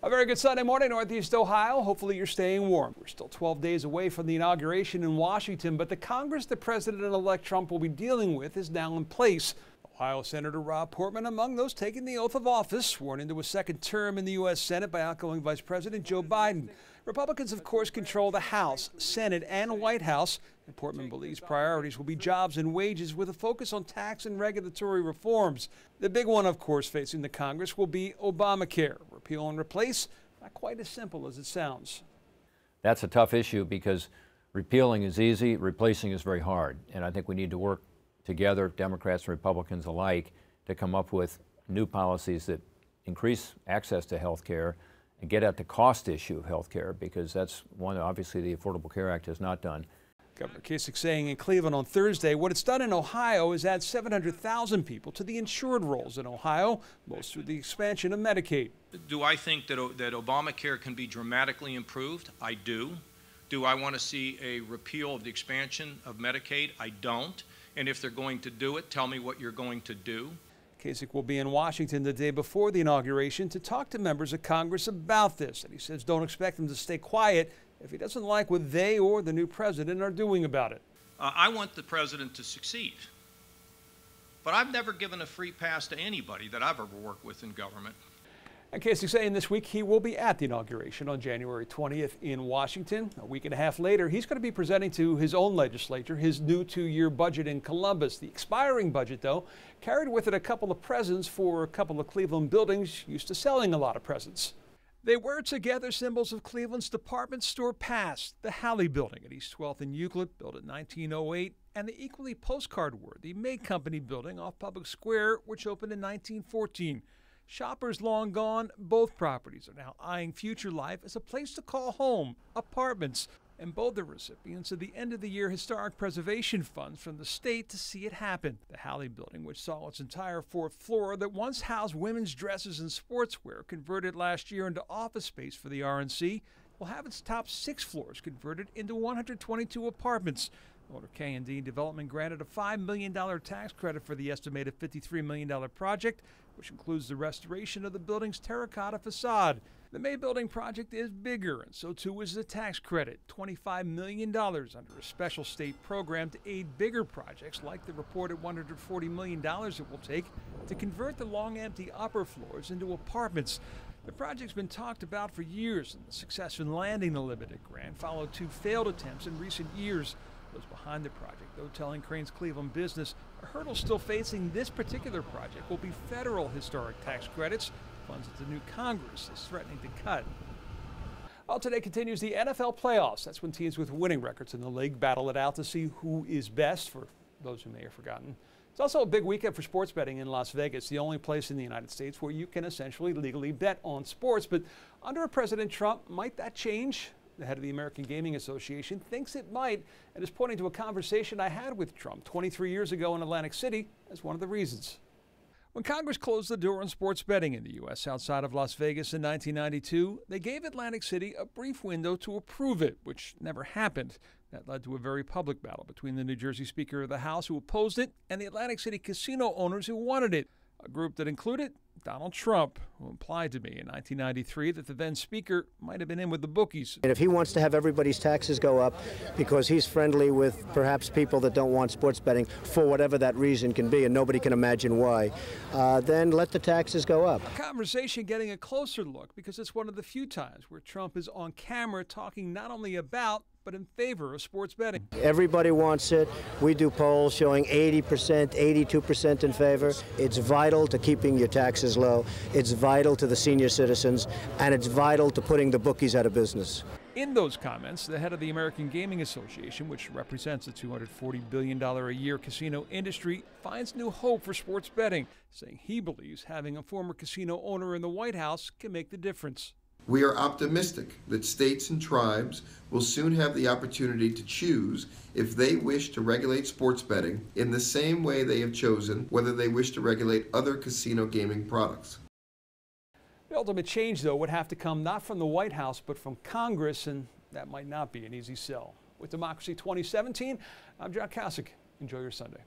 A very good Sunday morning, Northeast Ohio. Hopefully you're staying warm. We're still 12 days away from the inauguration in Washington, but the Congress the President-elect Trump will be dealing with is now in place. Ohio Senator Rob Portman among those taking the oath of office, sworn into a second term in the U.S. Senate by outgoing Vice President Joe Biden. Republicans, of course, control the House, Senate, and White House, and Portman believes priorities will be jobs and wages with a focus on tax and regulatory reforms. The big one, of course, facing the Congress will be Obamacare. Repeal and replace, not quite as simple as it sounds. That's a tough issue because repealing is easy, replacing is very hard, and I think we need to work together, Democrats and Republicans alike, to come up with new policies that increase access to health care and get at the cost issue of health care, because that's one obviously the Affordable Care Act has not done. Governor Kosich saying in Cleveland on Thursday what it's done in Ohio is add 700,000 people to the insured rolls in Ohio, most through the expansion of Medicaid. Do I think that Obamacare can be dramatically improved? I do. Do I want to see a repeal of the expansion of Medicaid? I don't. And if they're going to do it, tell me what you're going to do. Kasich will be in Washington the day before the inauguration to talk to members of Congress about this. And he says don't expect him to stay quiet if he doesn't like what they or the new president are doing about it. I want the president to succeed. But I've never given a free pass to anybody that I've ever worked with in government. And Kosich saying this week he will be at the inauguration on January 20th in Washington. A week and a half later, he's going to be presenting to his own legislature his new two-year budget in Columbus. The expiring budget, though, carried with it a couple of presents for a couple of Cleveland buildings used to selling a lot of presents. They were together symbols of Cleveland's department store past. The Halley Building at East 12th and Euclid, built in 1908, and the equally postcard-worthy May Company Building off Public Square, which opened in 1914. Shoppers long gone, both properties are now eyeing future life as a place to call home, apartments, and both the recipients of the end-of-the-year historic preservation funds from the state to see it happen. The Halley Building, which saw its entire fourth floor that once housed women's dresses and sportswear, converted last year into office space for the RNC, will have its top 6 floors converted into 122 apartments. Owner K&D Development granted a $5 million tax credit for the estimated $53 million project, which includes the restoration of the building's terracotta facade. The May Building project is bigger, and so too is the tax credit, $25 million under a special state program to aid bigger projects like the reported $140 million it will take to convert the long empty upper floors into apartments. The project's been talked about for years, and the success in landing the limited grant followed 2 failed attempts in recent years. Those behind the project, though, telling Crane's Cleveland Business a hurdle still facing this particular project will be federal historic tax credits, funds that the new Congress is threatening to cut. Well, today continues the NFL playoffs. That's when teams with winning records in the league battle it out to see who is best, for those who may have forgotten. It's also a big weekend for sports betting in Las Vegas, the only place in the United States where you can essentially legally bet on sports. But under President Trump, might that change? The head of the American Gaming Association thinks it might and is pointing to a conversation I had with Trump 23 years ago in Atlantic City as one of the reasons. When Congress closed the door on sports betting in the U.S. outside of Las Vegas in 1992, they gave Atlantic City a brief window to approve it, which never happened. That led to a very public battle between the New Jersey Speaker of the House, who opposed it, and the Atlantic City casino owners who wanted it, a group that included Donald Trump, who implied to me in 1993 that the then Speaker might have been in with the bookies. And if he wants to have everybody's taxes go up because he's friendly with perhaps people that don't want sports betting for whatever that reason can be, and nobody can imagine why, then let the taxes go up. A conversation getting a closer look because it's one of the few times where Trump is on camera talking not only about but in favor of sports betting. Everybody wants it. We do polls showing 80%, 82% in favor. It's vital to keeping your taxes low. It's vital to the senior citizens, and it's vital to putting the bookies out of business. In those comments, the head of the American Gaming Association, which represents the $240 billion a year casino industry, finds new hope for sports betting, saying he believes having a former casino owner in the White House can make the difference. We are optimistic that states and tribes will soon have the opportunity to choose if they wish to regulate sports betting in the same way they have chosen whether they wish to regulate other casino gaming products. The ultimate change, though, would have to come not from the White House but from Congress, and that might not be an easy sell. With Democracy 2017, I'm John Kosich. Enjoy your Sunday.